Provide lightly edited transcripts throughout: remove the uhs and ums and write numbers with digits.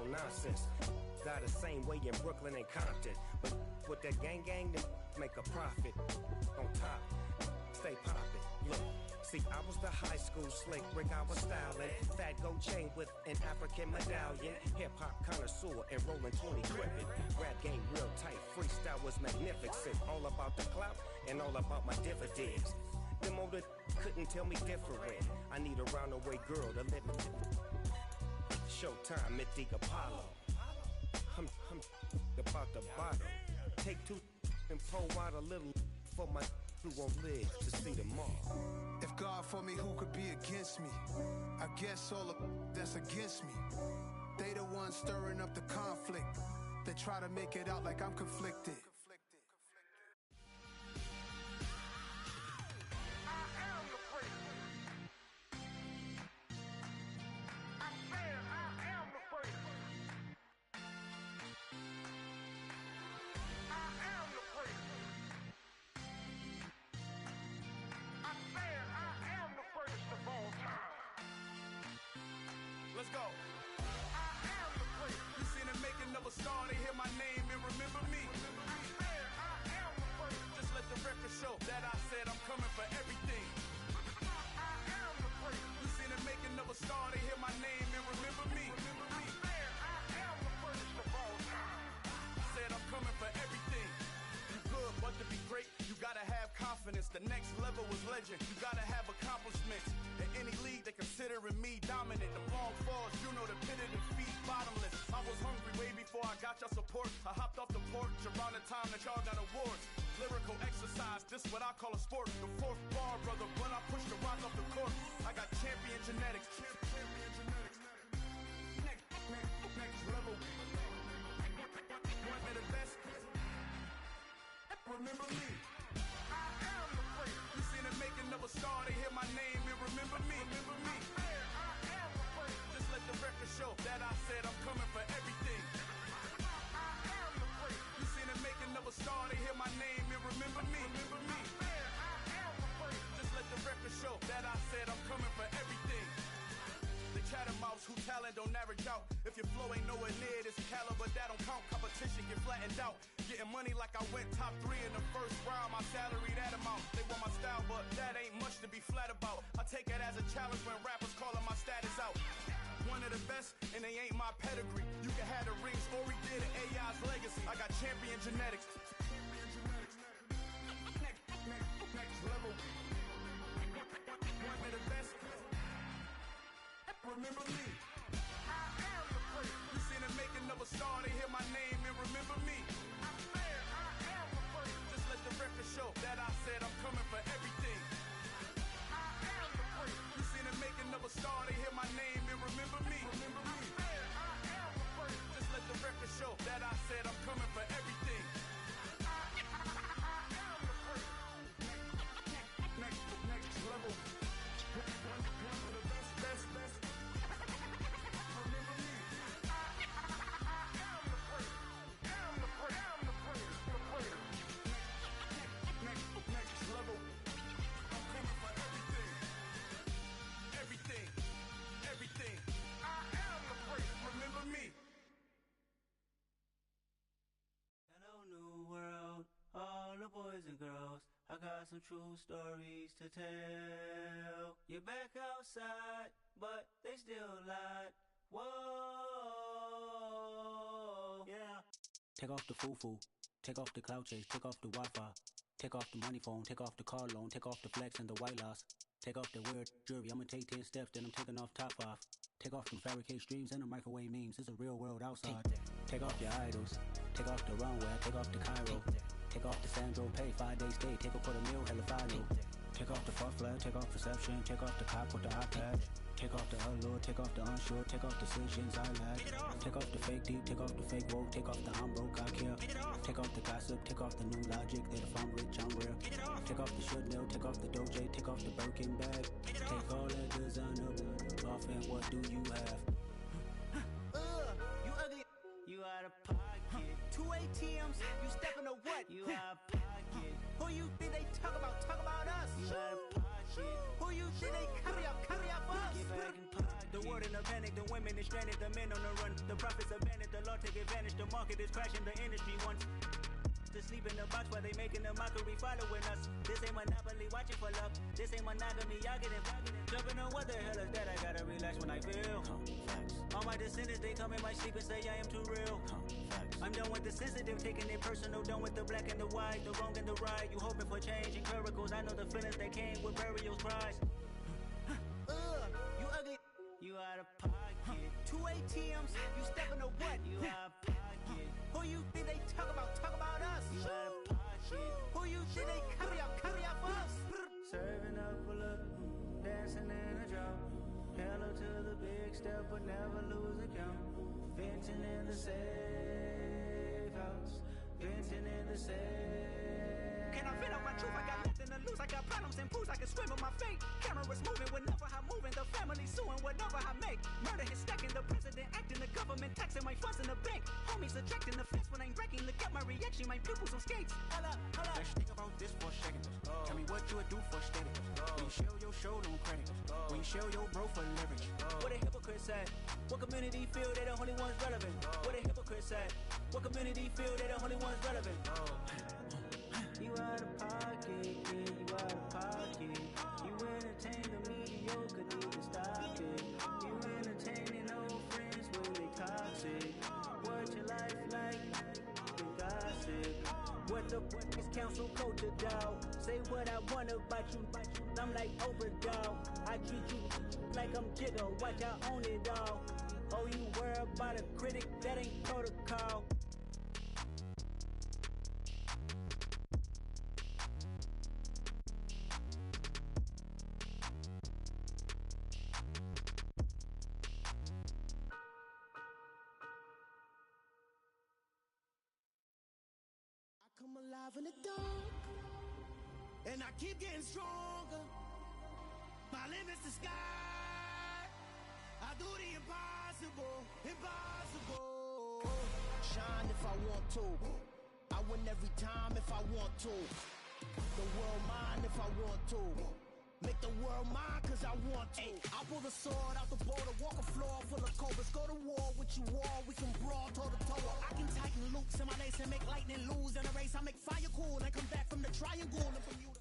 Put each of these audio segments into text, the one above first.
no nonsense. Die the same way in Brooklyn and Compton. But with that gang, they make a profit. On top, stay poppin'. Look, see, I was the high school slick Rick, I was styling. Fat gold chain with an African medallion. Hip-hop connoisseur and rolling 20 crippin'. Rap game real tight, freestyle was magnificent. All about the clout and all about my dividends. Them older couldn't tell me different. I need a roundaway girl to let me. Showtime, Mythic Apollo. I'm about the bottom. Take two and pour out a little for my who won't live to see tomorrow. If God for me, who could be against me? I guess all of that's against me. They the ones stirring up the conflict. They try to make it out like I'm conflicted. Let's go. I am the place. You seen the making of a star, they hear my name and remember me. I am the place. Just let the record show that I said I'm coming for everything. I am the place. You seen the making of a star, they hear my name and remember me. I am the first of all time. Said I'm coming for everything. You good, but to be great, you gotta have confidence. The next level was legend. You gotta have accomplishments. In any league, they considering me dominant. The long falls, you know the pit of defeat, bottomless. I was hungry way before I got your support. I hopped off the porch around the time that y'all got awards. Lyrical exercise, this what I call a sport. The fourth bar, brother, when I push the rock off the court. I got champion genetics. Next level. One of the best. Remember me. I am the place. You seen the making of a star, they hear my name and remember me. I am the place. Just let the record show that I said I'm coming for everything. I am the place. You seen the making of a star, they hear my name and remember me. I am the place. Just let the record show that I said I'm coming for everything. The chattermouths who talent don't average out. If your flow ain't nowhere near this caliber, that don't count. Competition get flattened out. Getting money like I went top 3 in the first round. My salary that amount. They want my style, but that ain't much to be flat about. I take it as a challenge when rappers calling my status out. One of the best, and they ain't my pedigree. You can have the rings, or we did an AI's legacy. I got champion genetics. Next level. One of the best. Remember me. I am the place. You seen the making of a star, they hear my name and remember me. I am the place. Just let the record show that I said I'm coming for everything. I am the place. You seen the making of a star, they hear my name and remember me. I am the place. Just let the record show that I said I'm coming for everything. I am the place. Next level. One of the best. Next level. I'm coming for everything. Everything. I am the place. Remember me. Hello, new world. All the boys and girls, I got some true stories to tell. You're back outside, but they still lied. Whoa, yeah. Take off the foo-foo, take off the cloud chase, take off the Wi-Fi. Take off the money phone, take off the car loan, take off the flex and the white loss. Take off the weird jewelry, I'ma take 10 steps, then I'm taking off top 5. Take off them fabricate streams and the microwave memes, it's a real world outside. Take off your idols, take off the runway, take off the Cairo. Take off the Sandro, pay 5 days stay, take a quarter meal, hella follow. Take off the far flag, take off perception, take off the cop with the iPad. Take off the allure, take off the unsure, take off decisions I lack. Take off the fake deep, take off the fake woke, take off the I'm broke, I care. Take off the gossip, take off the new logic, that if I'm rich, I'm rare. Take off the should know, take off the Doja, take off the Birkin bag. Take all that designer off and what do you have? You ugly. You out of pocket. 2 ATMs, you stepping to what? You out of pocket. Who you think they talk about? Talk about us. You out of pocket. Who you think they carry up for us? Get back in pocket. The world in a panic, the women is stranded, the men on the run. The profits have been market is crashing the industry once. To sleep in the box while they making a mockery following us. This ain't monopoly watching for love. This ain't monogamy, y'all getting jumping on what the hell is that? I gotta relax when I feel. All my descendants, they come in my sleep and say I am too real. I'm done with the sensitive, taking it personal. Done with the black and the white, the wrong and the right. You hoping for change and miracles. I know the feelings that came with burials, cries. You ugly. You out of pocket. 2 ATMs, you stepping to what? You out of pocket. Who you think they talk about? Talk about us. You out of pocket. Who you think they carry out for us? Serving up full of dancing in a drought. Hello to the big step, but never lose a count. Venting in the safe house. Venting in the safe. Can I vent out my truth? I got nothing to lose. I got problems and proofs. I can swim with my fate. Cameras moving whenever I'm moving. The family suing whatever I make. Murder is stacking. The president acting. The government taxing my funds in the bank. Homies attracting the fence when I'm breaking. Look at my reaction. My pupils on skates. Hold up. Let's think about this for a second. Tell me what you would do for steady. When you show your show, no credit. When you show your bro for leverage. What a hypocrite said. What community feel they the only ones relevant? What a hypocrite said. What community feel they the only ones relevant? You out of pocket, yeah, you out of pocket. You entertain the mediocre, need to stop it. You entertaining old friends when they toxic. What your life like? The gossip. What the fuck is council culture, dog? Say what I want about you, I'm like overdog. I treat you like I'm Jigga, watch I own it all. Oh, you worry about a critic, that ain't protocol. Come alive in the dark, and I keep getting stronger. My limit's the sky. I do the impossible, impossible. Shine if I want to. I win every time if I want to. The world mine if I want to. Make the world mine cause I want to. I pull the sword out the border, walk a floor full of cobras. Go to war with you all, we can brawl toe to toe. I can tighten loops in my lace and make lightning lose in a race. I make fire cool and come back from the triangle and from you to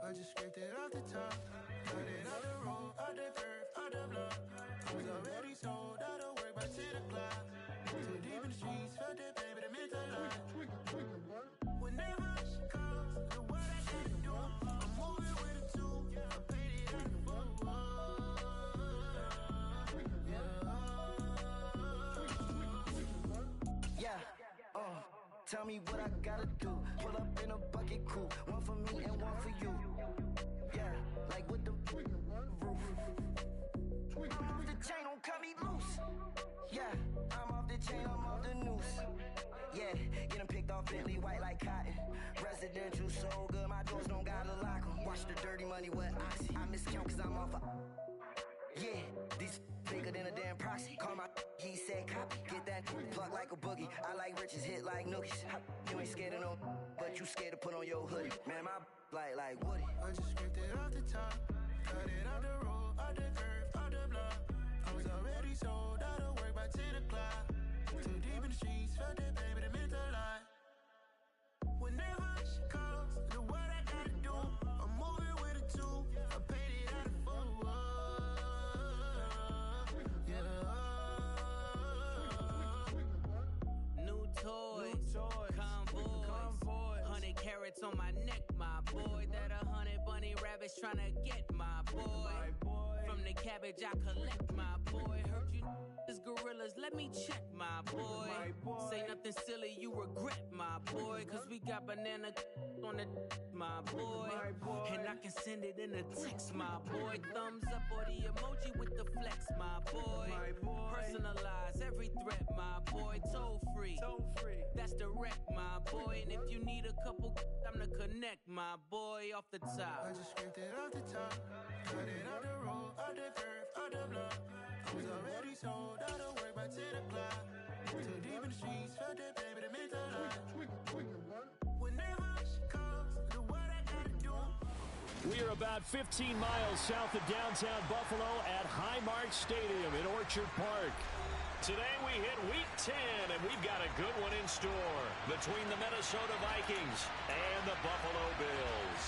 I just scraped it off the top, cut it out the road, out the curve, out the block. I was already sold, out of work by 10 o'clock. Too deep in the streets, felt that baby, that meant a lot. Whenever she calls, do what I gotta do. I'm moving with a two, I paid it out the book. Yeah, tell me what I gotta do. Pull up in a bucket coupe, one for me and one for you. Yeah, like with the roof. I'm off the chain, don't cut me loose. Yeah, I'm off the chain, I'm off the noose. Yeah, getting picked off Bentley white like cotton. Residential so good, my doors don't gotta lock 'em. Watch the dirty money with oxy. I miscount cause I'm off a. Yeah, these bigger than a damn proxy. Call my he said copy. Get that plug like a boogie. I like riches, hit like nookies. You ain't scared of no, but you scared to put on your hoodie. Man, my like Woody. I just scraped it off the top, cut it out the road, out the curve, out the block. I was already sold, out of work by 10 o'clock. Too deep in the streets, felt that baby, that meant a lot. Whenever she calls, do what I gotta do. I'm moving with a two, I paid it Convoys. 100 carats on my neck, my boy. That 100 bunny rabbits tryna get my boy. From the cabbage I collect, my boy. Heard you is gorillas, let me check, my boy. Say nothing silly, you regret, my boy. Cause we got banana on the my boy. And I can send it in a text, my boy. Thumbs up or the emoji with the flex, my boy. Personalize every threat, my boy. Toll free. That's direct, my boy. And if you need a couple, I'm to connect, my boy, off the top. I just scraped it off the top. Cut it out the road, out the curve, out the block. I was already sold out of work by 10 o'clock. Too deep in the streets, felt that baby, that meant a lot. Whenever she calls, do what I gotta do. We are about 15 miles south of downtown Buffalo at Highmark Stadium in Orchard Park. Today we hit week 10, and we've got a good one in store between the Minnesota Vikings and the Buffalo Bills.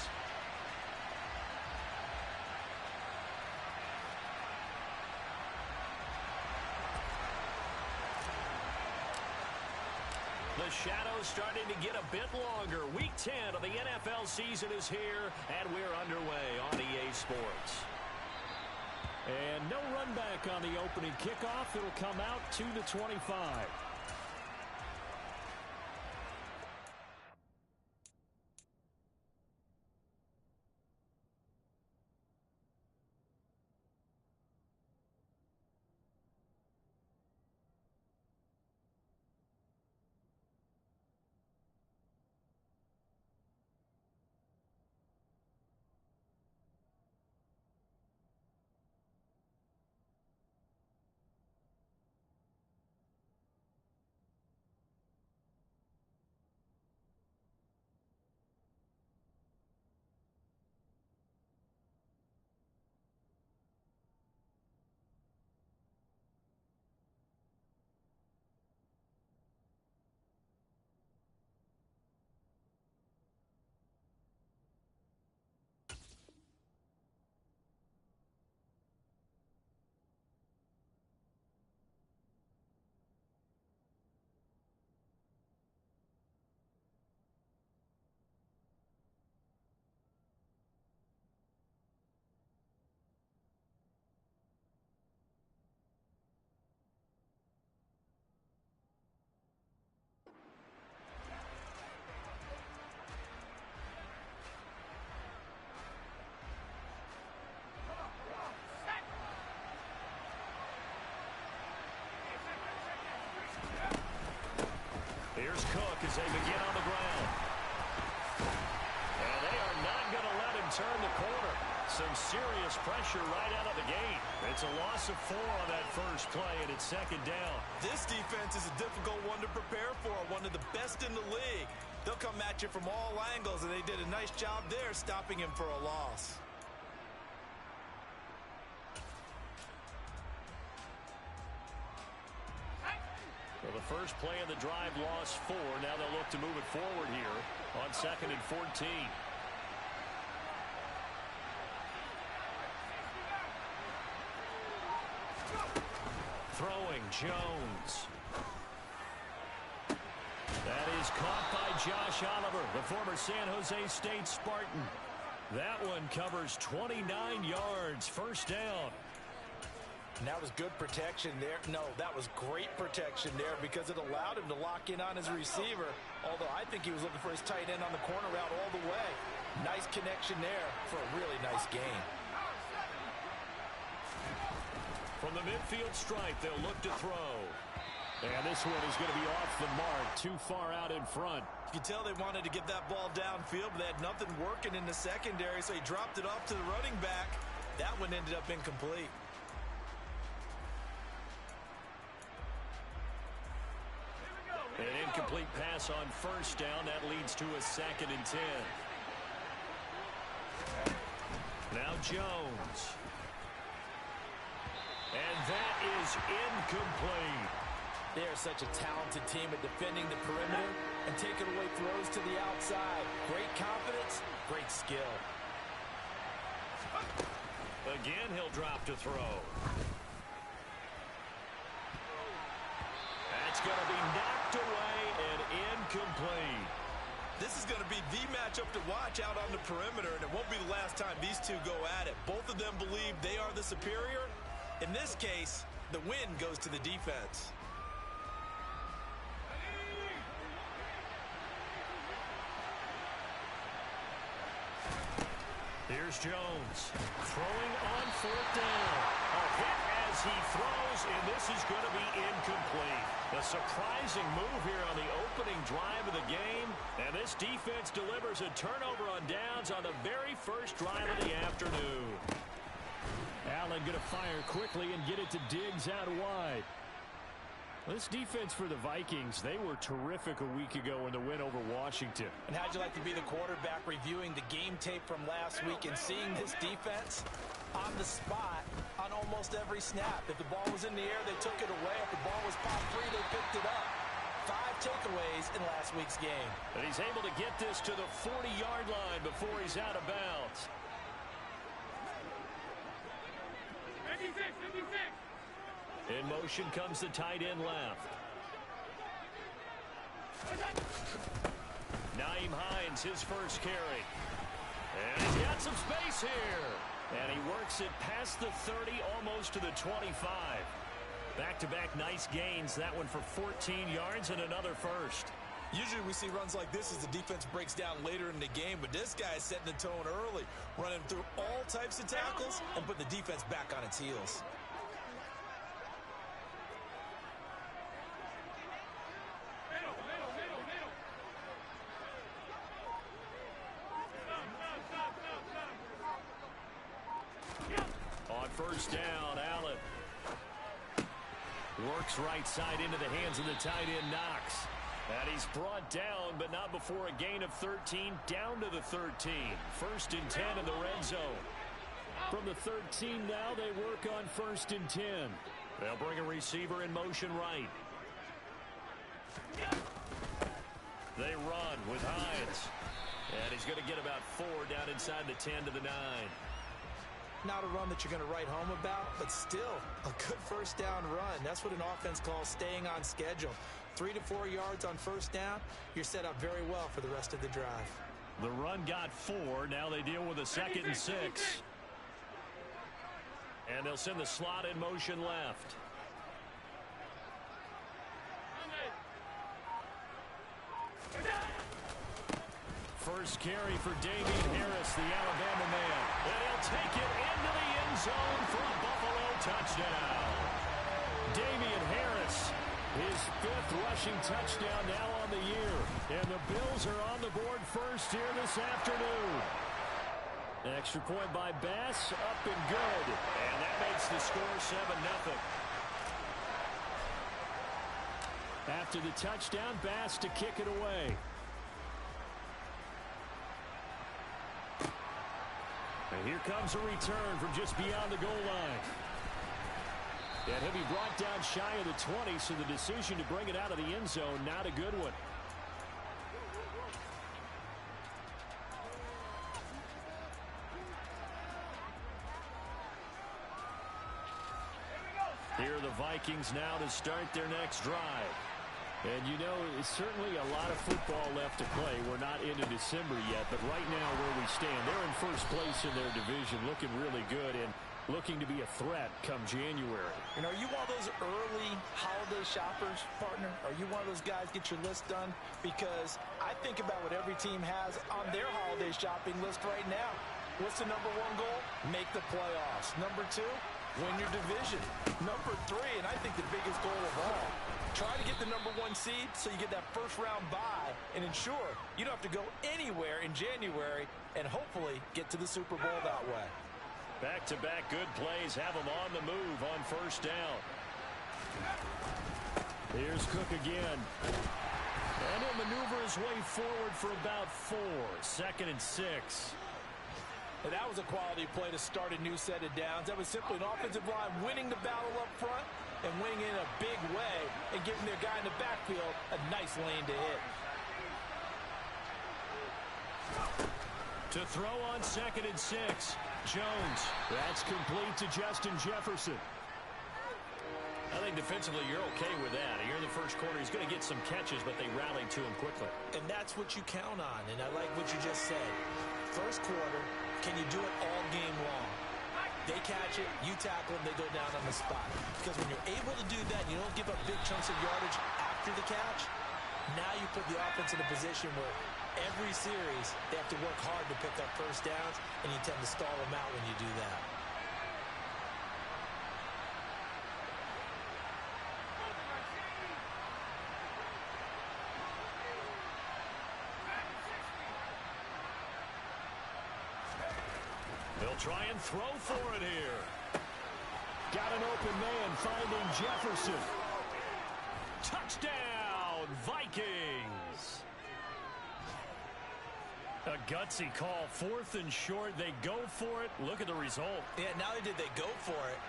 The shadow's starting to get a bit longer. Week 10 of the NFL season is here, and we're underway on EA Sports. And no run back on the opening kickoff. It'll come out to the 25. Here's Cook as they begin on the ground. And they are not going to let him turn the corner. Some serious pressure right out of the gate. It's a loss of 4 on that first play, and it's second down. This defense is a difficult one to prepare for, one of the best in the league. They'll come at you from all angles, and they did a nice job there stopping him for a loss. Well, the first play of the drive lost 4. Now they'll look to move it forward here on 2nd and 14. Throwing Jones. That is caught by Josh Oliver, the former San Jose State Spartan. That one covers 29 yards, first down. And that was good protection there. No, that was great protection there because it allowed him to lock in on his receiver. Although I think he was looking for his tight end on the corner route all the way. Nice connection there for a really nice gain. From the midfield stripe, they'll look to throw. And this one is going to be off the mark, too far out in front. You can tell they wanted to get that ball downfield, but they had nothing working in the secondary, so he dropped it off to the running back. That one ended up incomplete. An incomplete pass on first down. That leads to a 2nd and 10. Now Jones. And that is incomplete. They are such a talented team at defending the perimeter and taking away throws to the outside. Great confidence, great skill. Again, he'll drop to throw. That's going to be knocked away and incomplete. This is going to be the matchup to watch out on the perimeter, and it won't be the last time these two go at it. Both of them believe they are the superior. In this case, the win goes to the defense. Here's Jones throwing on 4th down. A hit as he throws, and this is going to be incomplete. A surprising move here on the opening drive of the game, and this defense delivers a turnover on downs on the very first drive of the afternoon. Allen going to fire quickly and get it to Diggs out wide. This defense for the Vikings, they were terrific a week ago in the win over Washington. And how'd you like to be the quarterback reviewing the game tape from last week and seeing this defense on the spot on almost every snap? If the ball was in the air, they took it away. If the ball was popped free, they picked it up. 5 takeaways in last week's game. And he's able to get this to the 40-yard line before he's out of bounds. 56. In motion comes the tight end left. Nyheim Hines, his first carry. And he's got some space here. And he works it past the 30, almost to the 25. Back-to-back nice gains. That one for 14 yards and another first. Usually we see runs like this as the defense breaks down later in the game, but this guy is setting the tone early, running through all types of tackles and putting the defense back on its heels. On first down, Allen works right side into the hands of the tight end, Knox. And he's brought down, but not before a gain of 13, down to the 13. 1st and 10 in the red zone. From the 13 now, they work on 1st and 10. They'll bring a receiver in motion right. They run with Hines. And he's going to get about 4 down inside the 10 to the 9. Not a run that you're going to write home about, but still a good first down run. That's what an offense calls staying on schedule. 3 to 4 yards on first down, you're set up very well for the rest of the drive. The run got 4. Now they deal with a 2nd and 6. And they'll send the slot in motion left. First carry for Damian Harris, the Alabama man. And he'll take it into the end zone for a Buffalo touchdown. Damian Harris, his 5th rushing touchdown now on the year. And the Bills are on the board first here this afternoon. Extra point by Bass, up and good. And that makes the score 7-0. After the touchdown, Bass to kick it away. And here comes a return from just beyond the goal line. And he'll be brought down shy of the 20, so the decision to bring it out of the end zone, not a good one. Here are the Vikings now to start their next drive. And you know, it's certainly a lot of football left to play. We're not into December yet, but right now where we stand, they're in first place in their division, looking really good and looking to be a threat come January. And are you one of those early holiday shoppers, partner? Are you one of those guys get your list done? Because I think about what every team has on their holiday shopping list right now. What's the number 1 goal? Make the playoffs. Number 2, win your division. Number 3, and I think the biggest goal of all, try to get the number 1 seed so you get that first round bye and ensure you don't have to go anywhere in January and hopefully get to the Super Bowl that way. Back-to-back good plays have them on the move on first down. Here's Cook again. And he'll maneuver his way forward for about 4. 2nd and 6. And that was a quality play to start a new set of downs. That was simply an offensive line winning the battle up front and winning in a big way and giving their guy in the backfield a nice lane to hit. To throw on 2nd and 6. Jones. That's complete to Justin Jefferson. I think defensively you're okay with that. Here in the first quarter, he's going to get some catches, but they rallied to him quickly. And that's what you count on, and I like what you just said. First quarter, can you do it all game long? They catch it, you tackle them, they go down on the spot. Because when you're able to do that, you don't give up big chunks of yardage after the catch, now you put the offense in a position where every series they have to work hard to pick up first downs, and you tend to stall them out when you do that. They'll try and throw for it here. Got an open man finding Jefferson. Touchdown, Vikings. A gutsy call, 4th and short. They go for it. Look at the result. Yeah, not only did they go for it,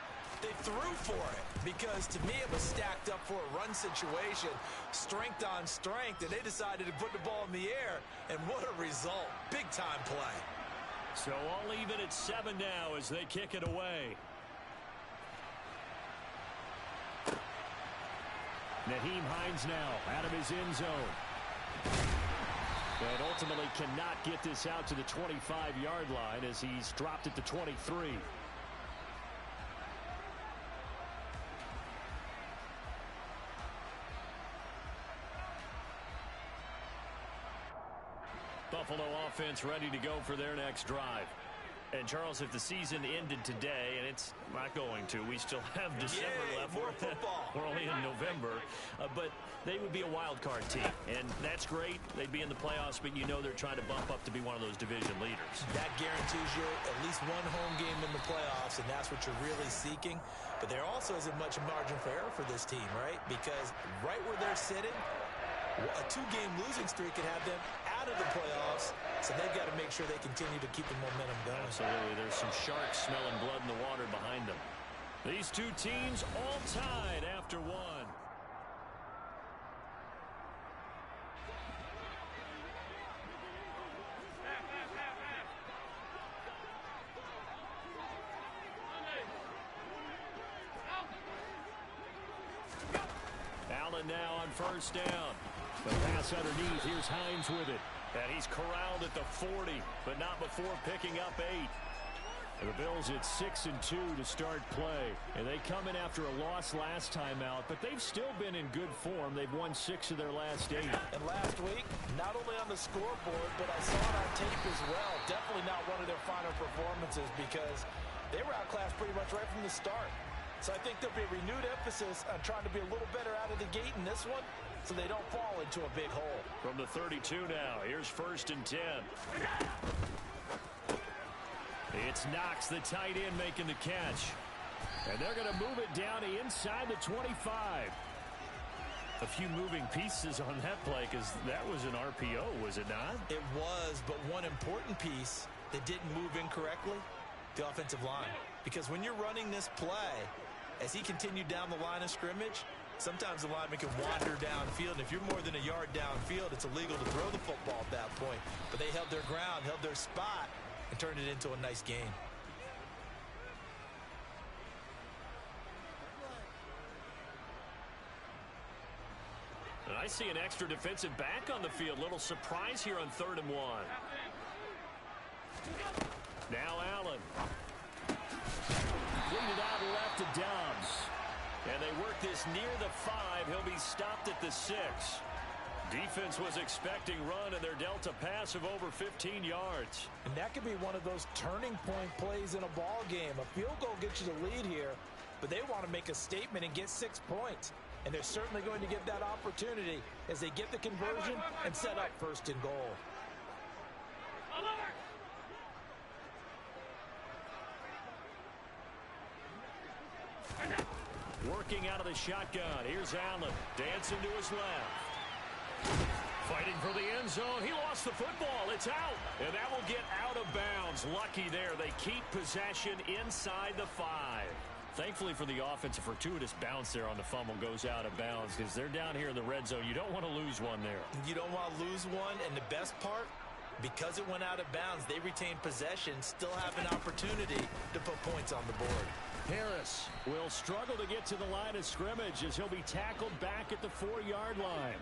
they threw for it, because to me it was stacked up for a run situation, strength on strength, and they decided to put the ball in the air, and what a result. Big-time play. So all even at 7 now as they kick it away. Nyheim Hines now out of his end zone. And ultimately cannot get this out to the 25-yard line as he's dropped it to 23. Buffalo offense ready to go for their next drive. And, Charles, if the season ended today, and it's not going to, we still have December left. More football. We're only in November. But they would be a wild card team, and that's great. They'd be in the playoffs, but you know they're trying to bump up to be one of those division leaders. That guarantees you at least one home game in the playoffs, and that's what you're really seeking. But there also isn't much margin for error for this team, right? Because right where they're sitting, a 2-game losing streak could have them out of the playoffs, so they've got to make sure they continue to keep the momentum going. Absolutely. There's some sharks smelling blood in the water behind them. These two teams all tied after one. Allen now on first down. The pass underneath. Here's Hines with it. And he's corralled at the 40, but not before picking up 8. And the Bills at 6-2 to start play. And they come in after a loss last time out, but they've still been in good form. They've won 6 of their last 8. And last week, not only on the scoreboard, but I saw it on tape as well. Definitely not one of their finer performances, because they were outclassed pretty much right from the start. So I think there'll be a renewed emphasis on trying to be a little better out of the gate in this one, so they don't fall into a big hole. From the 32 now, here's 1st and 10. It's Knox, the tight end, making the catch. And they're going to move it down inside the 25. A few moving pieces on that play, because that was an RPO, was it not? It was, but one important piece that didn't move incorrectly, the offensive line. Because when you're running this play, as he continued down the line of scrimmage, sometimes the lineman can wander downfield, and if you're more than a yard downfield, it's illegal to throw the football at that point. But they held their ground, held their spot, and turned it into a nice game. And I see an extra defensive back on the field. Little surprise here on 3rd and 1. Now Allen. Fleeted out left to Dobbs. And they work this near the 5. He'll be stopped at the 6. Defense was expecting run, and their delta pass of over 15 yards. And that could be one of those turning point plays in a ball game. A field goal gets you the lead here, but they want to make a statement and get 6 points. And they're certainly going to get that opportunity as they get the conversion and set up 1st and goal. Working out of the shotgun. Here's Allen. Dancing to his left. Fighting for the end zone. He lost the football. It's out. And that will get out of bounds. Lucky there. They keep possession inside the 5. Thankfully for the offense, a fortuitous bounce there on the fumble goes out of bounds, because they're down here in the red zone. You don't want to lose one there. You don't want to lose one. And the best part, because it went out of bounds, they retained possession, still have an opportunity to put points on the board. Harris will struggle to get to the line of scrimmage as he'll be tackled back at the 4-yard line.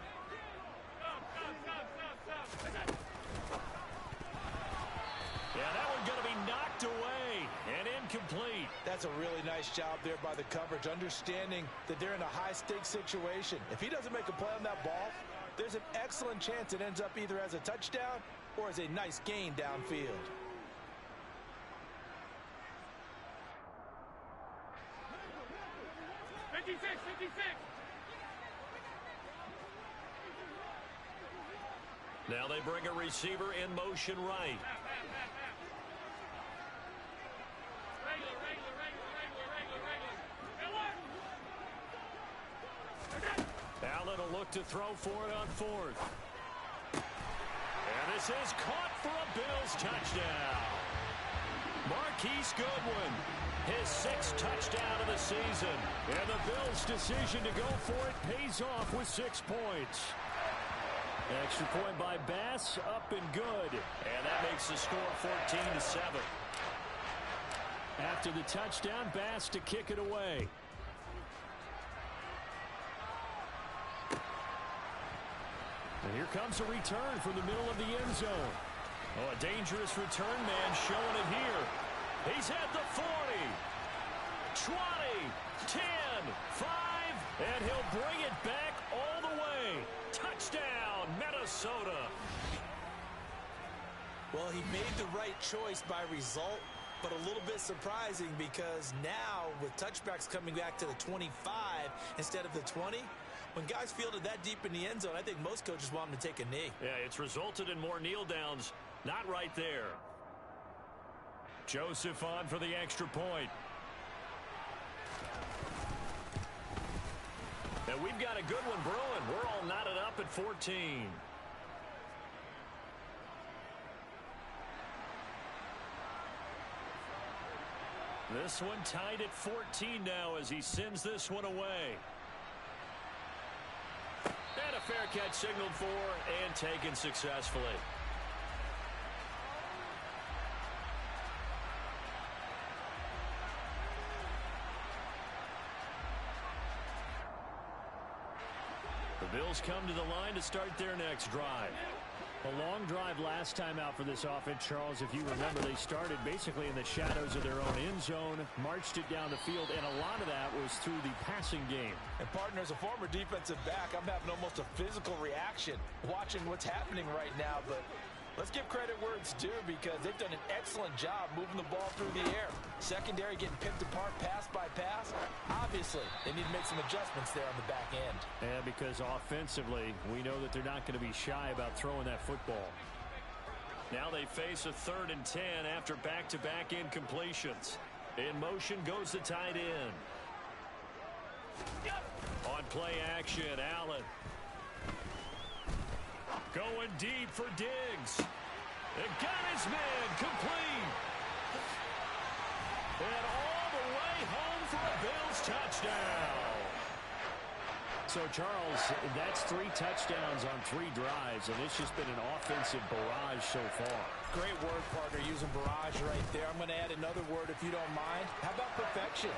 Yeah, that one's going to be knocked away and incomplete. That's a really nice job there by the coverage, understanding that they're in a high-stakes situation. If he doesn't make a play on that ball, there's an excellent chance it ends up either as a touchdown or as a nice gain downfield. Now they bring a receiver in motion right. Allen will look to throw for it on 4th. And this is caught for a Bills touchdown. Marquise Goodwin, his 6th touchdown of the season. And the Bills' decision to go for it pays off with 6 points. Extra point by Bass, up and good. And that makes the score 14-7. After the touchdown, Bass to kick it away. And here comes a return from the middle of the end zone. Oh, a dangerous return man showing it here. He's at the 40, 20, 10, 5, and he'll bring it back all the way. Touchdown, Minnesota. Well, he made the right choice by result, but a little bit surprising because now with touchbacks coming back to the 25 instead of the 20, when guys fielded that deep in the end zone, I think most coaches want them to take a knee. Yeah, it's resulted in more kneel downs. Not right there. Joseph on for the extra point. And we've got a good one brewing. We're all knotted up at 14. This one tied at 14 now as he sends this one away. And a fair catch signaled for and taken successfully. The Bills come to the line to start their next drive. A long drive last time out for this offense, Charles. If you remember, they started basically in the shadows of their own end zone, marched it down the field, and a lot of that was through the passing game. And partner, as a former defensive back, I'm having almost a physical reaction watching what's happening right now. But let's give credit where it's due because they've done an excellent job moving the ball through the air. Secondary getting picked apart pass by pass. Obviously, they need to make some adjustments there on the back end. And because offensively, we know that they're not going to be shy about throwing that football. Now they face a 3rd and 10 after back-to-back incompletions. In motion goes the tight end. On play action, Allen. Going deep for Diggs. It got his man complete. And all the way home for a Bills touchdown. So, Charles, that's 3 touchdowns on 3 drives, and it's just been an offensive barrage so far. Great word, partner, using barrage right there. I'm going to add another word if you don't mind. How about perfection?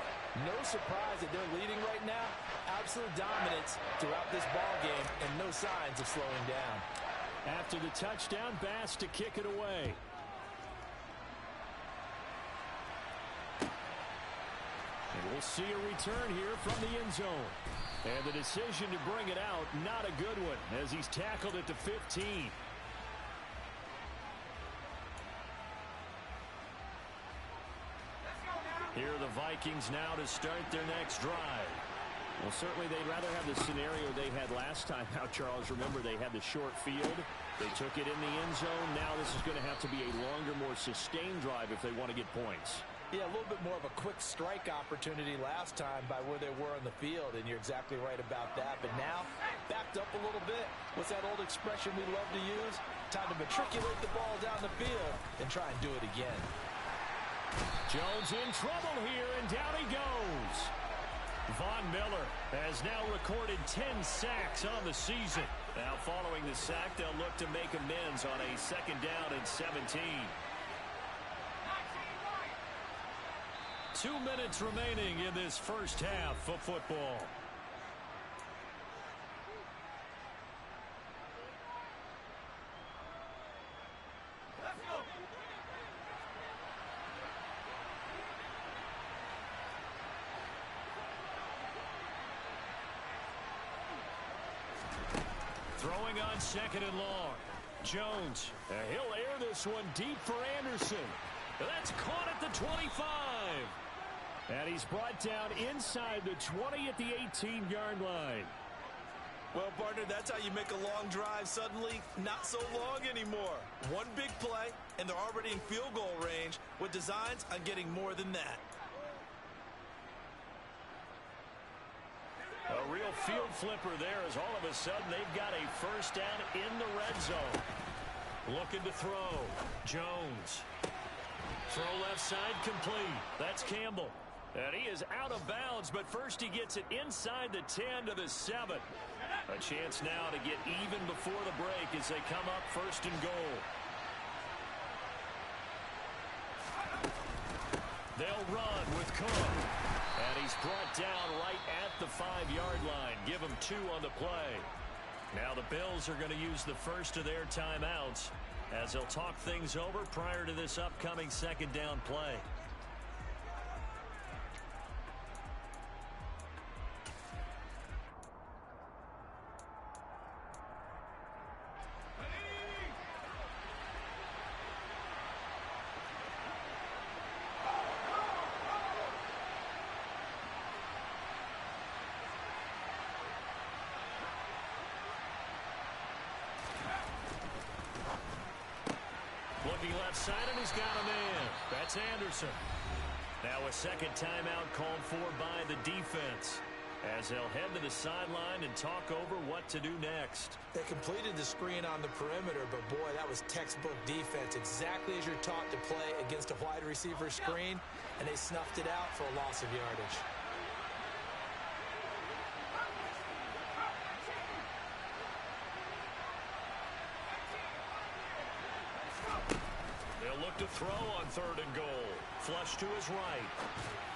No surprise that they're leading right now. Absolute dominance throughout this ball game and no signs of slowing down. After the touchdown, Bass to kick it away. And we'll see a return here from the end zone. And the decision to bring it out, not a good one, as he's tackled at the 15. Here are the Vikings now to start their next drive. Well, certainly they'd rather have the scenario they had last time out, Charles. Remember, they had the short field. They took it in the end zone. Now this is going to have to be a longer, more sustained drive if they want to get points. Yeah, a little bit more of a quick strike opportunity last time by where they were on the field, and you're exactly right about that. But now, backed up a little bit. What's that old expression we love to use? Time to matriculate the ball down the field and try and do it again. Jones in trouble here, and down he goes. Von Miller has now recorded 10 sacks on the season. Now following the sack, they'll look to make amends on a 2nd down and 17. 2 minutes remaining in this first half of football. Throwing on second and long. Jones. He'll air this one deep for Anderson. That's caught at the 25. And he's brought down inside the 20 at the 18-yard line. Well, partner, that's how you make a long drive suddenly not so long anymore. One big play, and they're already in field goal range with designs on getting more than that. A real field flipper there as all of a sudden they've got a first down in the red zone. Looking to throw. Jones. Throw left side complete. That's Campbell. And he is out of bounds, but first he gets it inside the 10 to the 7. A chance now to get even before the break as they come up first and goal. They'll run with Cook. And he's brought down right at the 5-yard line. Give him 2 on the play. Now the Bills are going to use the first of their timeouts as they'll talk things over prior to this upcoming second down play. Looking left side, and he's got a man. That's Anderson. Now a second timeout called for by the defense as they'll head to the sideline and talk over what to do next. They completed the screen on the perimeter, but boy, that was textbook defense. Exactly as you're taught to play against a wide receiver screen, and they snuffed it out for a loss of yardage. To throw on third and goal. Flush to his right.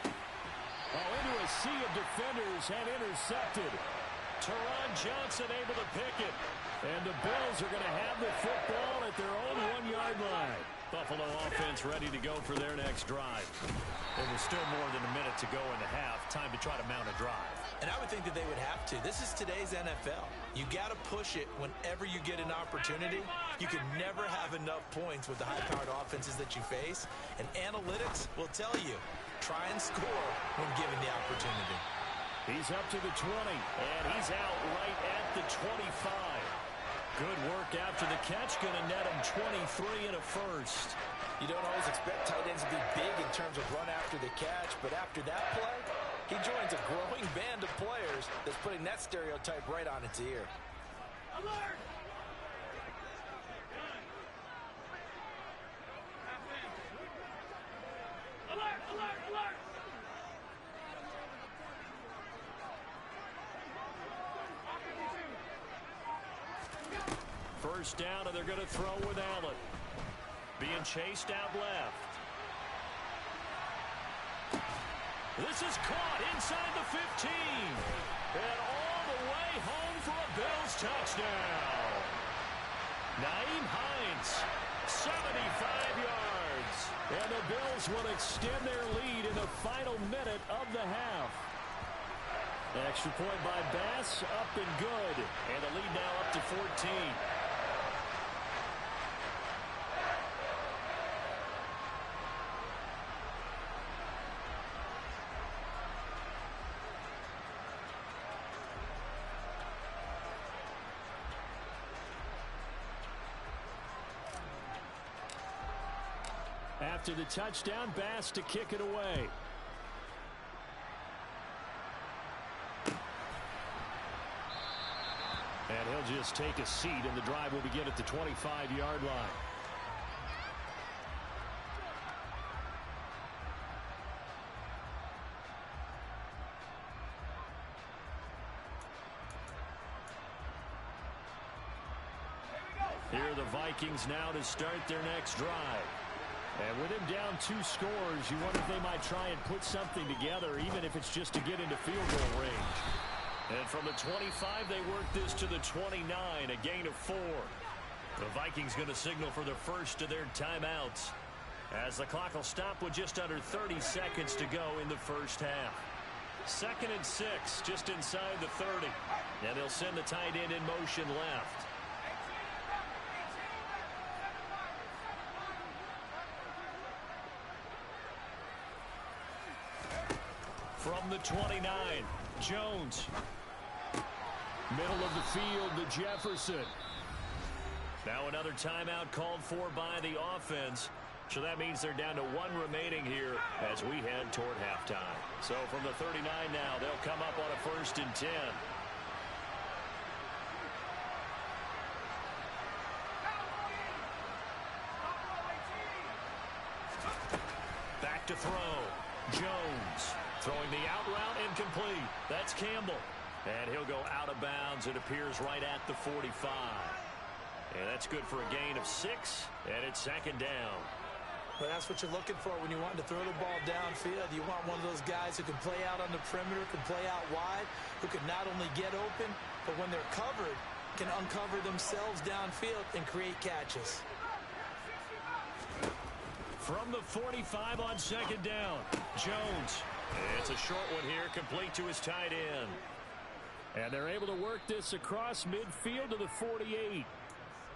Oh, into a sea of defenders and intercepted. Teron Johnson able to pick it. And the Bills are going to have the football at their own 1-yard line. Buffalo offense ready to go for their next drive. There was still more than a minute to go in the half. Time to try to mount a drive. And I would think that they would have to. This is today's NFL. You got to push it whenever you get an opportunity. You can never have enough points with the high-powered offenses that you face. And analytics will tell you, try and score when given the opportunity. He's up to the 20, and he's out right at the 25. Good work after the catch. Going to net him 23 and a first. You don't always expect tight ends to be big in terms of run after the catch, but after that play, he joins a growing band of players that's putting that stereotype right on its ear. Alert! Alert! Alert! Alert! First down, and they're going to throw with Allen. Being chased out left. This is caught inside the 15. And all the way home for a Bills touchdown. Nyheim Hines, 75 yards. And the Bills will extend their lead in the final minute of the half. Extra point by Bass, up and good. And the lead now up to 14. After the touchdown, Bass to kick it away. And he'll just take a seat, and the drive will begin at the 25-yard line. Here are the Vikings now to start their next drive. And with him down 2 scores, you wonder if they might try and put something together, even if it's just to get into field goal range. And from the 25, they work this to the 29, a gain of 4. The Vikings going to signal for the first of their timeouts, as the clock will stop with just under 30 seconds to go in the first half. 2nd and 6, just inside the 30. And they'll send the tight end in motion left. From the 29, Jones. Middle of the field to Jefferson. Now another timeout called for by the offense. So that means they're down to 1 remaining here as we head toward halftime. So from the 39 now, they'll come up on a 1st and 10. Back to throw. Jones throwing the out route incomplete. That's Campbell. And he'll go out of bounds. It appears right at the 45. And that's good for a gain of 6. And it's 2nd down. Well, that's what you're looking for when you want to throw the ball downfield. You want one of those guys who can play out on the perimeter, can play out wide, who can not only get open, but when they're covered, can uncover themselves downfield and create catches. From the 45 on 2nd down, Jones. It's a short one here, complete to his tight end. And they're able to work this across midfield to the 48.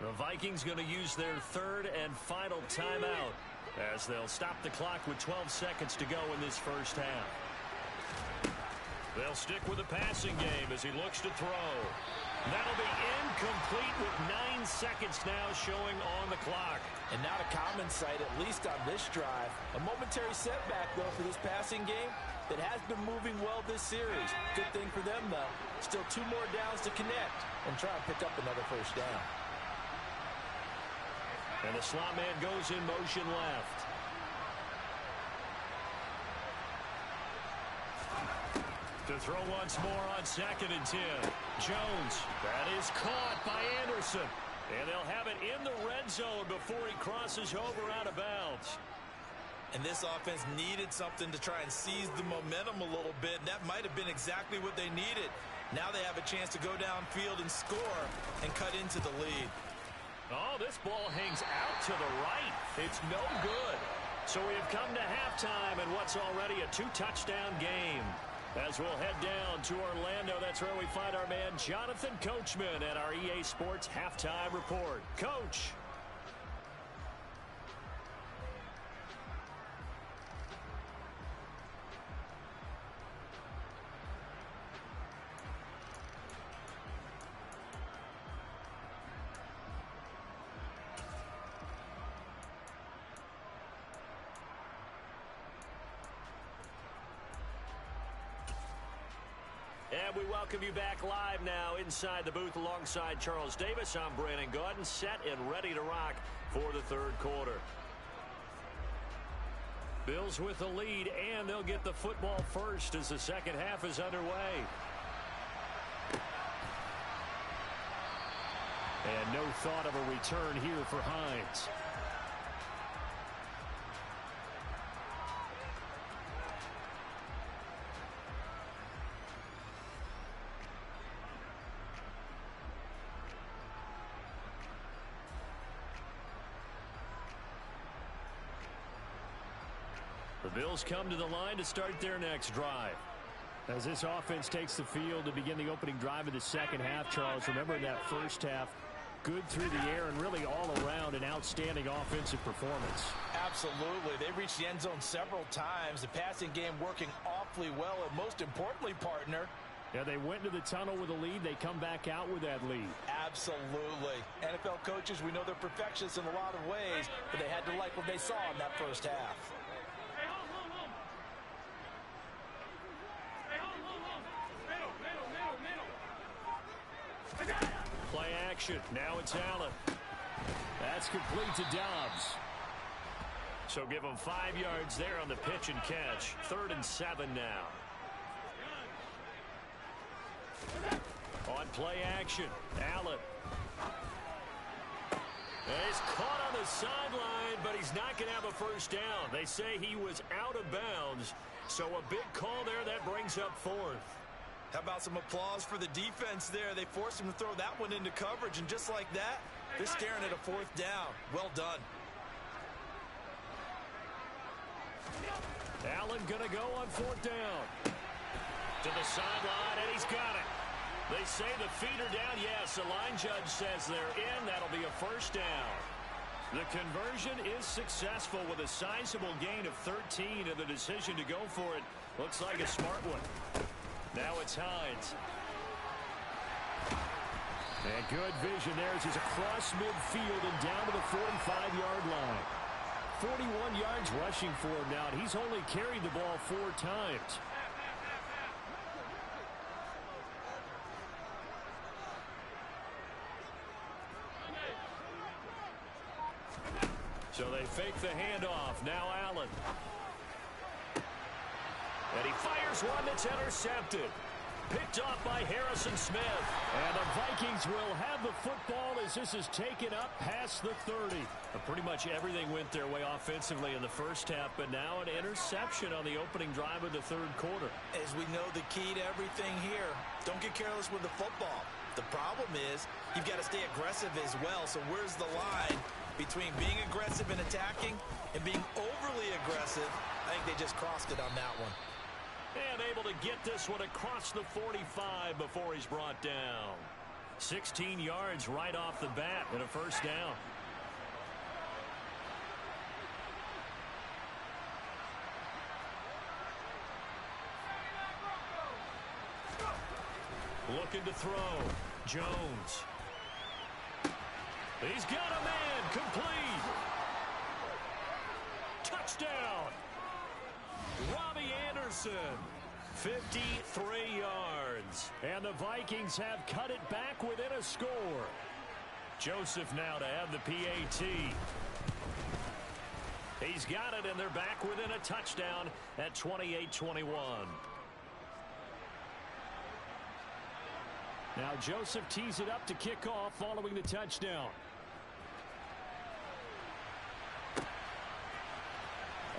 The Vikings going to use their 3rd and final timeout, as they'll stop the clock with 12 seconds to go in this first half. They'll stick with the passing game as he looks to throw. That'll be incomplete with 9 seconds now showing on the clock. And not a common sight, at least on this drive. A momentary setback, though, for this passing game that has been moving well this series. Good thing for them, though. Still 2 more downs to connect and try and pick up another first down. And the slot man goes in motion left. To throw once more on 2nd and 10. Jones. That is caught by Anderson. And they'll have it in the red zone before he crosses over out of bounds. And this offense needed something to try and seize the momentum a little bit. And that might have been exactly what they needed. Now they have a chance to go downfield and score and cut into the lead. Oh, this ball hangs out to the right. It's no good. So we have come to halftime in what's already a 2-touchdown game. As we'll head down to Orlando, that's where we find our man Jonathan Coachman at our EA Sports Halftime Report. Coach. And we welcome you back live now inside the booth alongside Charles Davis. I'm Brandon Gaudin, set and ready to rock for the 3rd quarter. Bills with the lead, and they'll get the football first as the 2nd half is underway. And no thought of a return here for Hines. The Bills come to the line to start their next drive. As this offense takes the field to begin the opening drive of the 2nd half, Charles, remember in that first half, good through the air and really all around an outstanding offensive performance. Absolutely. They reached the end zone several times. The passing game working awfully well, and most importantly, partner, yeah, they went to the tunnel with a lead. They come back out with that lead. Absolutely. NFL coaches, we know they're perfectionists in a lot of ways, but they had to like what they saw in that first half. Play action. Now it's Allen. That's complete to Dobbs. So give them 5 yards there on the pitch and catch. 3rd and 7 now. On play action, Allen. And he's caught on the sideline, but he's not going to have a first down. They say he was out of bounds. So a big call there that brings up fourth. How about some applause for the defense there? They forced him to throw that one into coverage, and just like that, they're staring at a fourth down. Well done. Allen going to go on fourth down. To the sideline, and he's got it. They say the feet are down. Yes, the line judge says they're in. That'll be a first down. The conversion is successful with a sizable gain of 13, and the decision to go for it looks like a smart one. Now it's Hines. And good vision there as he's across midfield and down to the 45-yard line. 41 yards rushing for him now, and he's only carried the ball 4 times. So they fake the handoff. Now Allen. And he fires one that's intercepted. Picked off by Harrison Smith. And the Vikings will have the football as this is taken up past the 30. Pretty much everything went their way offensively in the first half, but now an interception on the opening drive of the third quarter. As we know, the key to everything here, don't get careless with the football. The problem is you've got to stay aggressive as well. So where's the line between being aggressive and attacking and being overly aggressive? I think they just crossed it on that one. And able to get this one across the 45 before he's brought down. 16 yards right off the bat and a first down. Looking to throw. Jones. He's got a man. Complete. Touchdown. Robbie Anderson. 53 yards. And the Vikings have cut it back within a score. Joseph now to have the PAT. He's got it, and they're back within a touchdown at 28-21. Now Joseph tees it up to kick off following the touchdown.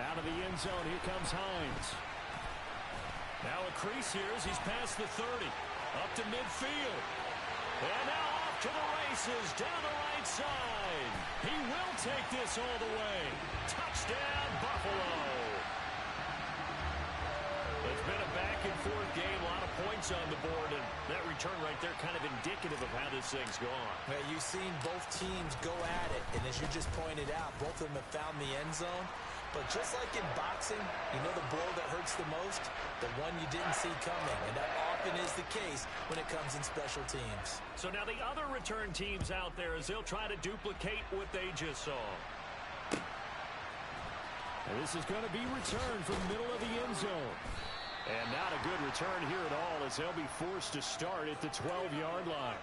Out of the end zone, here comes Hines. Now a crease here as he's past the 30. Up to midfield. And now off to the races down the right side. He will take this all the way. Touchdown, Buffalo. It's been a back-and-forth game, a lot of points on the board, and that return right there kind of indicative of how this thing's gone. Well, you've seen both teams go at it, and as you just pointed out, both of them have found the end zone. But just like in boxing, you know the blow that hurts the most? The one you didn't see coming, and that often is the case when it comes in special teams. So now the other return teams out there as they'll try to duplicate what they just saw. And this is going to be returned from the middle of the end zone. And not a good return here at all as they'll be forced to start at the 12-yard line.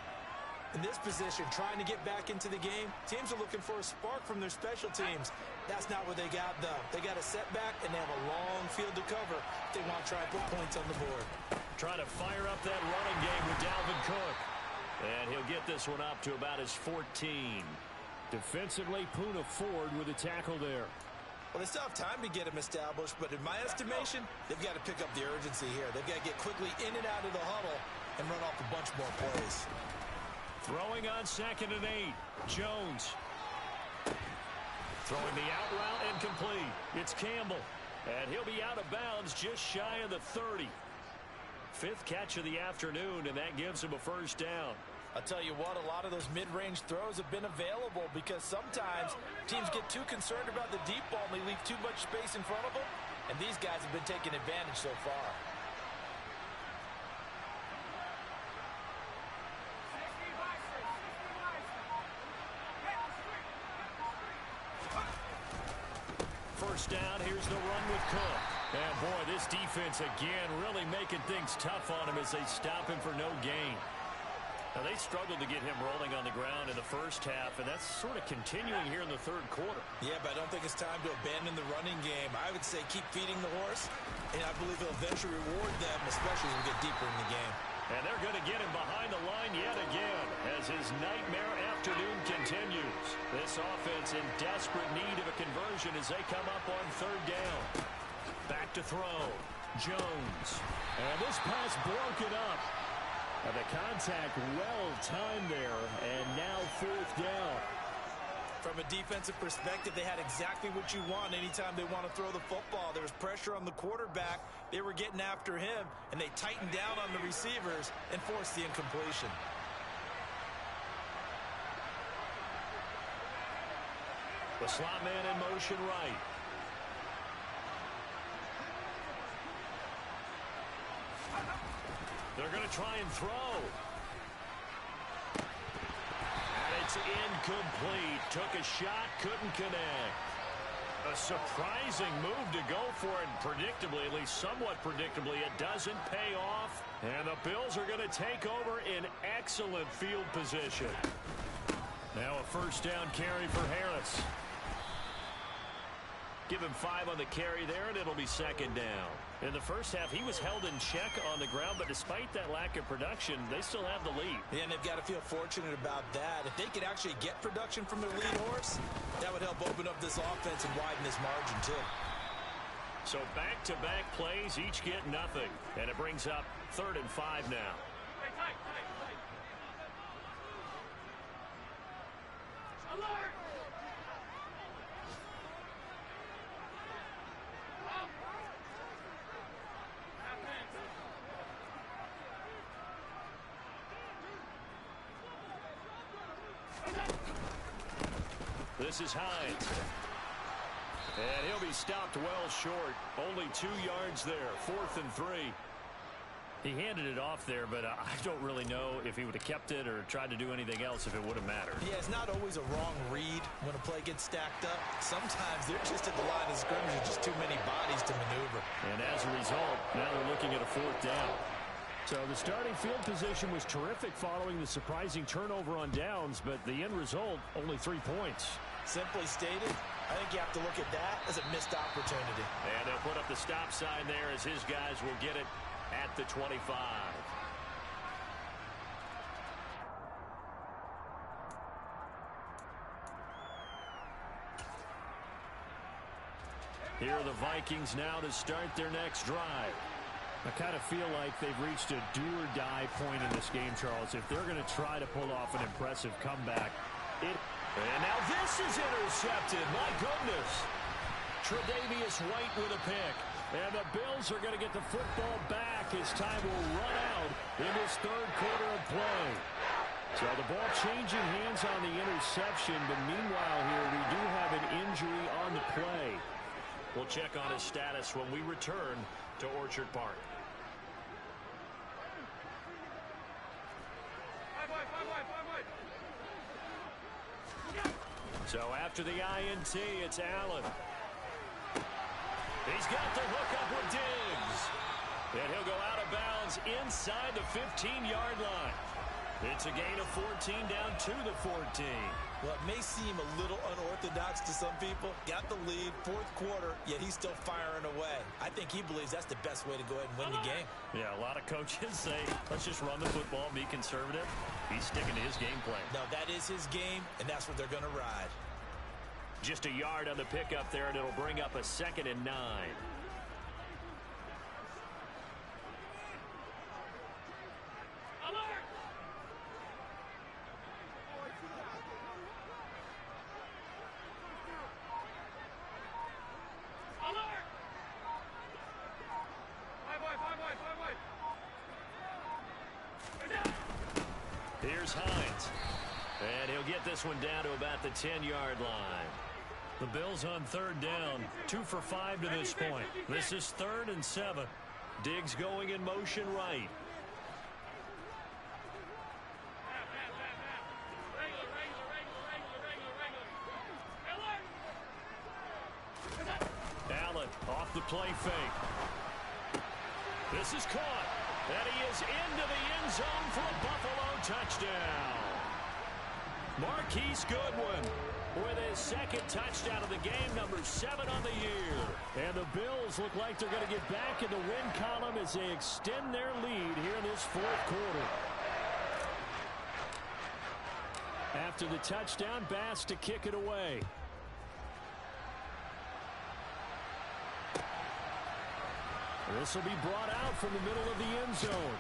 In this position, trying to get back into the game, teams are looking for a spark from their special teams. That's not what they got, though. They got a setback, and they have a long field to cover if they want to try and put points on the board. Trying to fire up that running game with Dalvin Cook. And he'll get this one up to about his 14. Defensively, Poona Ford with a tackle there. Well, they still have time to get him established, but in my estimation, they've got to pick up the urgency here. They've got to get quickly in and out of the huddle and run off a bunch more plays. Throwing on 2nd and 8. Jones. Throwing the out route incomplete. It's Campbell. And he'll be out of bounds just shy of the 30. 5th catch of the afternoon, and that gives him a first down. I'll tell you what, a lot of those mid-range throws have been available because sometimes teams get too concerned about the deep ball and they leave too much space in front of them. And these guys have been taking advantage so far. First down, here's the run with Cook. And boy, this defense again really making things tough on him as they stop him for no gain. Now, they struggled to get him rolling on the ground in the first half, and that's sort of continuing here in the third quarter. Yeah, but I don't think it's time to abandon the running game. I would say keep feeding the horse, and I believe he'll eventually reward them, especially as we get deeper in the game. And they're going to get him behind the line yet again as his nightmare afternoon continues. This offense in desperate need of a conversion as they come up on third down. Back to throw. Jones. And this pass broken up. And the contact well timed there. And now fourth down. From a defensive perspective, they had exactly what you want anytime they want to throw the football. There was pressure on the quarterback. They were getting after him, and they tightened down on the receivers and forced the incompletion. The slot man in motion right. They're going to try and throw. And it's incomplete. Took a shot, couldn't connect. A surprising move to go for it. Predictably, at least somewhat predictably, it doesn't pay off. And the Bills are going to take over in excellent field position. Now a first down carry for Harris. Give him 5 on the carry there, and it'll be second down. In the first half, he was held in check on the ground, but despite that lack of production, they still have the lead. Yeah, and they've got to feel fortunate about that. If they could actually get production from their lead horse, that would help open up this offense and widen this margin, too. So back-to-back plays, each get nothing. And it brings up 3rd and 5 now. Alert! This is Hines. And he'll be stopped well short. Only 2 yards there. 4th and 3. He handed it off there, but I don't really know if he would have kept it or tried to do anything else if it would have mattered. Yeah, it's not always a wrong read when a play gets stacked up. Sometimes they're just at the line of scrimmage with just too many bodies to maneuver. And as a result, now they're looking at a 4th down. So the starting field position was terrific following the surprising turnover on downs, but the end result, only 3 points. Simply stated, I think you have to look at that as a missed opportunity. And they'll put up the stop sign there as his guys will get it at the 25. Here are the Vikings now to start their next drive. I kind of feel like they've reached a do-or-die point in this game, Charles. If they're going to try to pull off an impressive comeback, and now this is intercepted. My goodness. Tre'Davious White with a pick. And the Bills are going to get the football back as time will run out in this 3rd quarter of play. So the ball changing hands on the interception, but meanwhile here we do have an injury on the play. We'll check on his status when we return to Orchard Park. So after the INT, it's Allen. He's got the hook up with Diggs. And he'll go out of bounds inside the 15-yard line. It's a gain of 14 down to the 14. Well, it may seem a little unorthodox to some people. Got the lead, 4th quarter, yet he's still firing away. I think he believes that's the best way to go ahead and win the game. Yeah, a lot of coaches say, let's just run the football, be conservative. He's sticking to his game plan. No, that is his game, and that's what they're going to ride. Just a yard on the pickup there, and it'll bring up a 2nd and 9. Alert! Alert! Here's Hines. And he'll get this one down to about the 10-yard line. The Bills on 3rd down. 2 for 5 to this point. This is 3rd and 7. Diggs going in motion right. Allen off the play fake. This is caught. And he is into the end zone for a Buffalo touchdown. Marquise Goodwin with his 2nd touchdown of the game, number 7 on the year. And the Bills look like they're going to get back in the win column as they extend their lead here in this 4th quarter. After the touchdown, Bass to kick it away. This will be brought out from the middle of the end zone.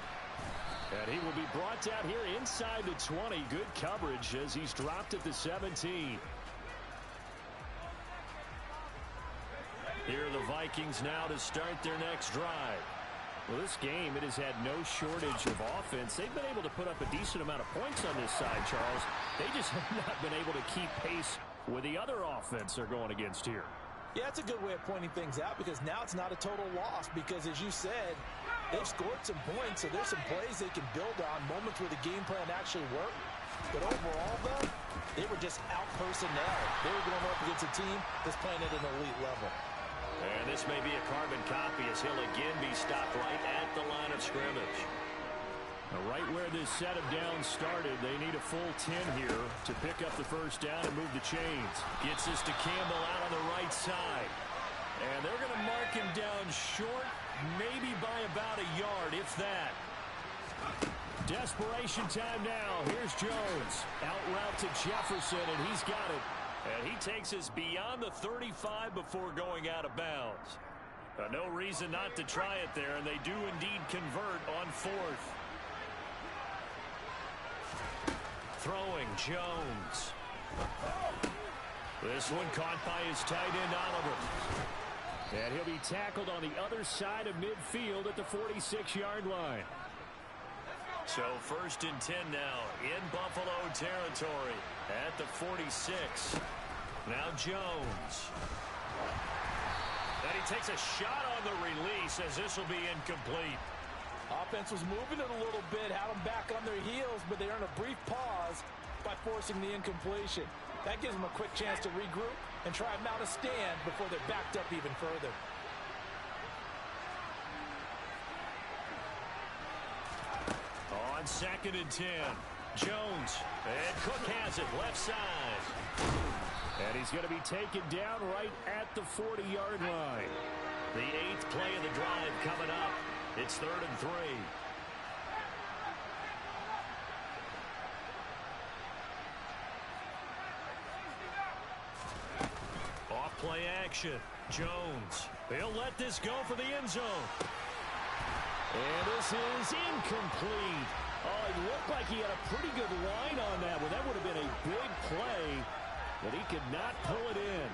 And he will be brought down here inside the 20. Good coverage as he's dropped at the 17. Here are the Vikings now to start their next drive. Well, this game, it has had no shortage of offense. They've been able to put up a decent amount of points on this side, Charles. They just have not been able to keep pace with the other offense they're going against here. Yeah, it's a good way of pointing things out because now it's not a total loss because, as you said, they've scored some points, so there's some plays they can build on, moments where the game plan actually worked. But overall, though, they were just out-personnel. They were going up against a team that's playing at an elite level. And this may be a carbon copy as he'll again be stopped right at the line of scrimmage. Now, right where this set of downs started, they need a full 10 here to pick up the first down and move the chains. Gets this to Campbell out on the right side. And they're going to mark him down short, maybe by about a yard, if that. Desperation time now. Here's Jones. Out route to Jefferson, and he's got it. And he takes us beyond the 35 before going out of bounds. No reason not to try it there, and they do indeed convert on fourth. Throwing, Jones. This one caught by his tight end, Oliver. And he'll be tackled on the other side of midfield at the 46-yard line. So 1st and 10 now in Buffalo territory at the 46. Now Jones. And he takes a shot on the release as this will be incomplete. Offense was moving it a little bit, had them back on their heels, but they earned a brief pause by forcing the incompletion. That gives them a quick chance to regroup and try and mount a stand before they're backed up even further. On 2nd and 10, Jones, and Cook has it, left side. And he's going to be taken down right at the 40-yard line. The 8th play of the drive coming up. It's 3rd and 3. Off play action. Jones. They'll let this go for the end zone. And this is incomplete. Oh, it looked like he had a pretty good line on that one. That would have been a big play, but he could not pull it in.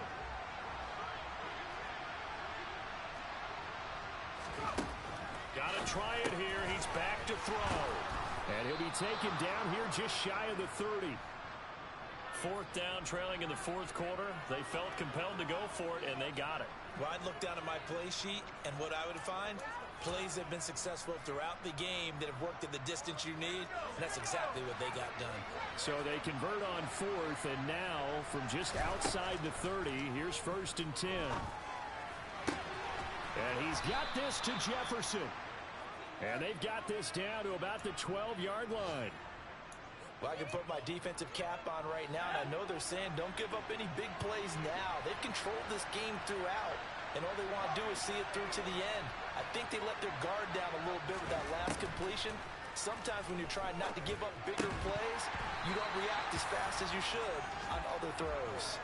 Got to try it here. He's back to throw. And he'll be taken down here just shy of the 30. 4th down, trailing in the 4th quarter. They felt compelled to go for it, and they got it. Well, I'd look down at my play sheet, and what I would find, plays have been successful throughout the game that have worked at the distance you need, and that's exactly what they got done. So they convert on 4th, and now from just outside the 30, here's 1st and 10. And he's got this to Jefferson. And they've got this down to about the 12-yard line. Well, I can put my defensive cap on right now, and I know they're saying don't give up any big plays now. They've controlled this game throughout, and all they want to do is see it through to the end. I think they let their guard down a little bit with that last completion. Sometimes when you're trying not to give up bigger plays, you don't react as fast as you should on other throws.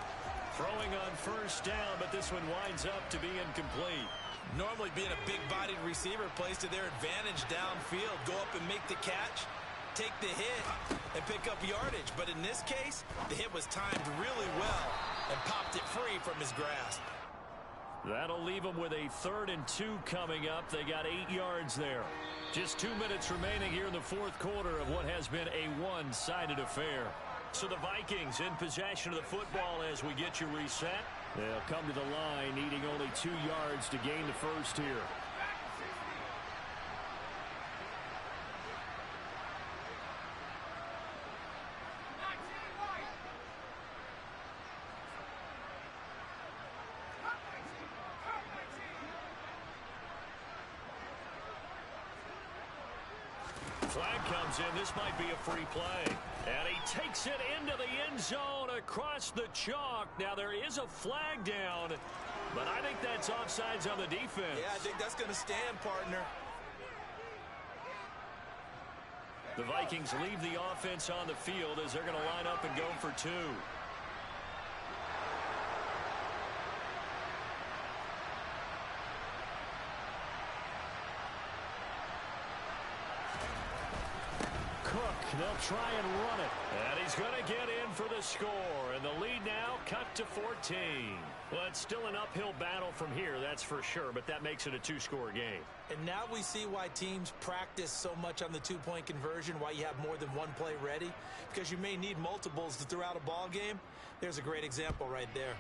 Throwing on 1st down, but this one winds up to be incomplete. Normally being a big-bodied receiver plays to their advantage downfield. Go up and make the catch, take the hit, and pick up yardage. But in this case, the hit was timed really well and popped it free from his grasp. That'll leave them with a 3rd and 2 coming up. They got 8 yards there. Just 2 minutes remaining here in the 4th quarter of what has been a one-sided affair. So the Vikings in possession of the football as we get you reset. They'll come to the line needing only 2 yards to gain the first here. Flag comes in. This might be a free play. And he takes it into the end zone across the chalk. Now there is a flag down, but I think that's offsides on the defense. Yeah, I think that's going to stand, partner. The Vikings leave the offense on the field as they're going to line up and go for two. They'll try and run it. And he's going to get in for the score. And the lead now cut to 14. Well, it's still an uphill battle from here, that's for sure. But that makes it a two-score game. And now we see why teams practice so much on the two-point conversion, why you have more than one play ready. Because you may need multiples to throw out a ball game. There's a great example right there.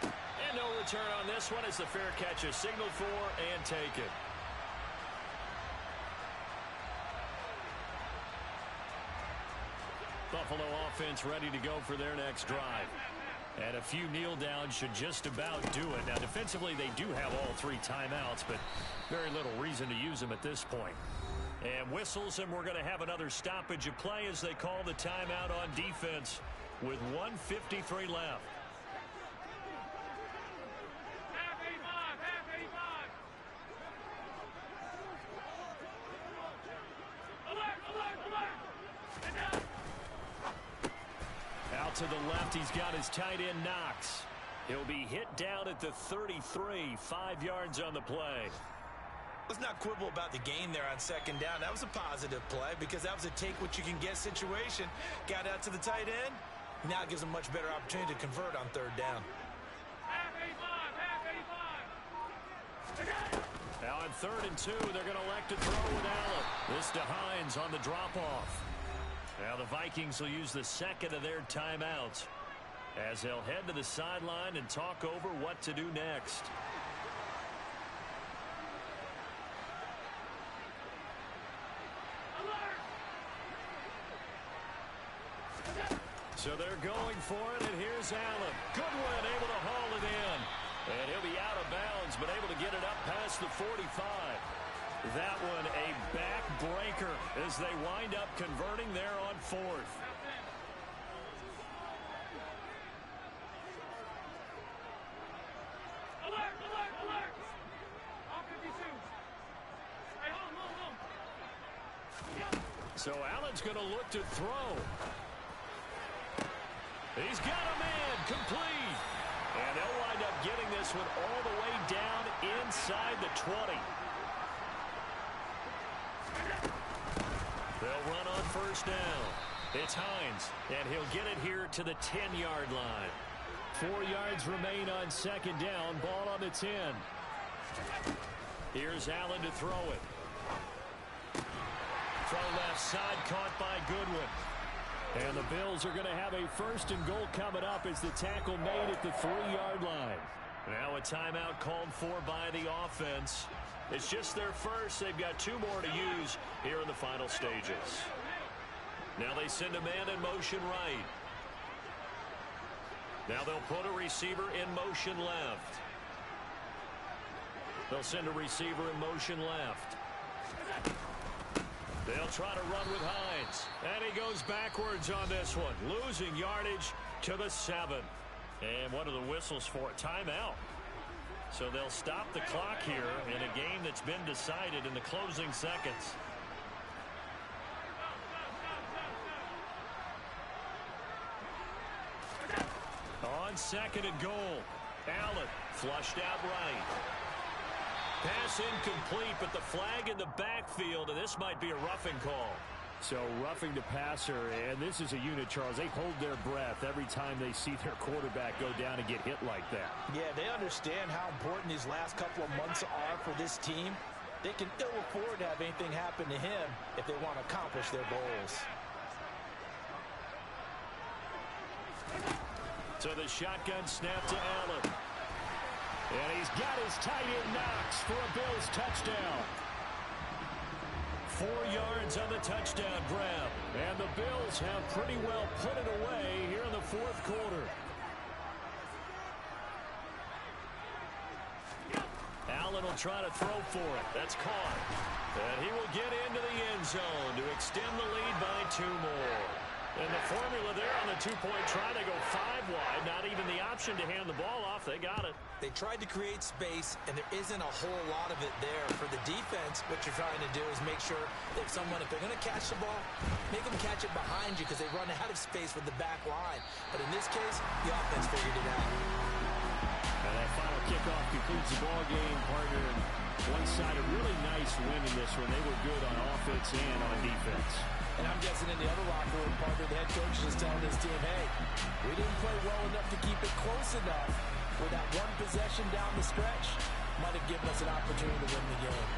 And no return on this one as the fair catch is signaled for and taken. Buffalo offense ready to go for their next drive. And a few kneel downs should just about do it. Now, defensively, they do have all three timeouts, but very little reason to use them at this point. And whistles, and we're going to have another stoppage of play as they call the timeout on defense with 1:53 left. To the left, he's got his tight end Knox. He'll be hit down at the 33, 5 yards on the play. Let's not quibble about the gain there on second down. That was a positive play because that was a take-what-you-can-get situation. Got out to the tight end. Now gives him a much better opportunity to convert on third down. Now on 3rd and 2, they're going to elect to throw with Allen. This to Hines on the drop-off. Now the Vikings will use the second of their timeouts as they'll head to the sideline and talk over what to do next. So they're going for it, and here's Allen. Goodwin able to haul it in. And he'll be out of bounds, but able to get it up past the 45. That one a backbreaker as they wind up converting there on 4th. Alert, alert, alert! All 52s. Hey, hold. So Allen's going to look to throw. He's got a man complete. And they'll wind up getting this one all the way down inside the 20. They'll run on first down. It's Hines, and he'll get it here to the 10-yard line. 4 yards remain on second down. Ball on the 10. Here's Allen to throw it. Throw left side, caught by Goodwin. And the Bills are going to have a 1st and goal coming up as the tackle made at the 3-yard line. Now a timeout called for by the offense. It's just their first. They've got 2 more to use here in the final stages. Now they send a man in motion right. Now they'll put a receiver in motion left. They'll send a receiver in motion left. They'll try to run with Hines. And he goes backwards on this one. Losing yardage to the 7. And what are the whistles for? Timeout. So they'll stop the clock here in a game that's been decided in the closing seconds. On 2nd and goal. Allen flushed out right. Pass incomplete, but the flag in the backfield, and this might be a roughing call. So roughing the passer, and this is a unit, Charles. They hold their breath every time they see their quarterback go down and get hit like that. Yeah, they understand how important these last couple of months are for this team. They can ill afford to have anything happen to him if they want to accomplish their goals. So the shotgun snap to Allen. And he's got his tight end Knox for a Bills touchdown. 4 yards on the touchdown grab. And the Bills have pretty well put it away here in the 4th quarter. Allen will try to throw for it. That's caught. And he will get into the end zone to extend the lead by 2 more. And the formula there on the two-point try, they go 5 wide. Not even the option to hand the ball off. They got it. They tried to create space, and there isn't a whole lot of it there. For the defense, what you're trying to do is make sure that if they're going to catch the ball, make them catch it behind you because they run out of space with the back line. But in this case, the offense figured it out. And that final kickoff concludes the ball game, partner. And one side, a really nice win in this one. They were good on offense and on defense. And I'm guessing in the other locker room, partner, the head coach is telling his team, hey, we didn't play well enough to keep it close enough. With that one possession down the stretch, might have given us an opportunity to win the game.